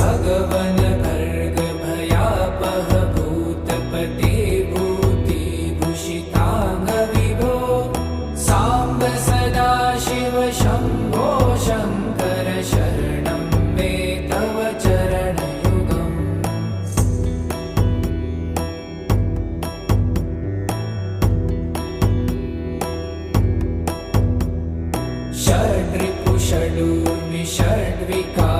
भगवन भर्ग भयापह भूतपते भूतिभूषितांग विभो सांब सदा शिव शंभो शंकर शरणं मे तव चरणयुगम्। षड्रिपु षडूर्मि षड्विकार